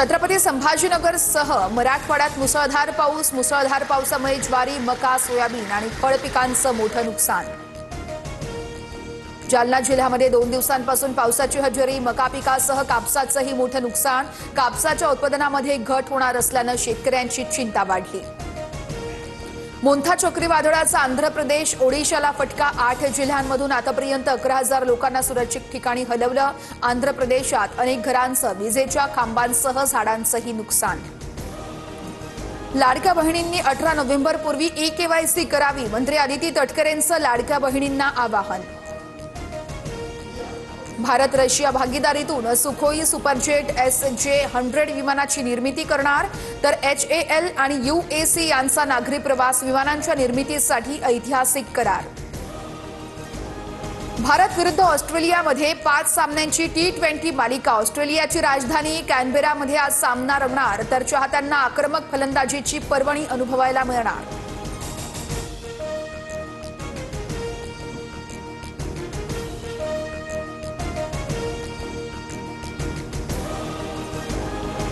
छत्रपती संभाजीनगरसह मराठवाड्यात मुसळधार पावसामुळे ज्वारी, मका, सोयाबीन आणि फळ पिकांचं मोठं नुकसान। जालना जिल्ह्यामध्ये 2 दिवसांपासून पावसाची हजेरी, मका पिकासह कापसाचंही मोठं नुकसान। कापसाच्या उत्पादनामध्ये घट होणार असल्यानं शेतकऱ्यांची चिंता वाढली। मोंथा चक्रीवादळाचा आंध्र प्रदेश, ओडिशाला फटका। 8 जिल्ह्यांमधून आतापर्यंत 11,000 लोकांना सुरक्षित ठिकाणी हलवलं। आंध्र प्रदेशात अनेक घरांचं, विजेच्या खांबांसह झाडांचंही नुकसान। लाडक्या बहिणींनी 18 नोव्हेंबरपूर्वी ई-केवायसी करावी, मंत्री आदिती तटकरेंचं लाडक्या बहिणींना आवाहन। भारत रशिया भागीदारीतून सुखोई सुपरजेट SJ-100 विमानाची निर्मिती करणार, तर HAL आणि UAC यांचा नागरी प्रवास विमानांच्या निर्मितीसाठी ऐतिहासिक करार। भारत विरुद्ध ऑस्ट्रेलियामध्ये 5 सामन्यांची T20 मालिका। ऑस्ट्रेलियाची राजधानी कॅनबेरामध्ये आज सामना रंगणार, तर चाहत्यांना आक्रमक फलंदाजीची पर्वणी अनुभवायला मिळणार।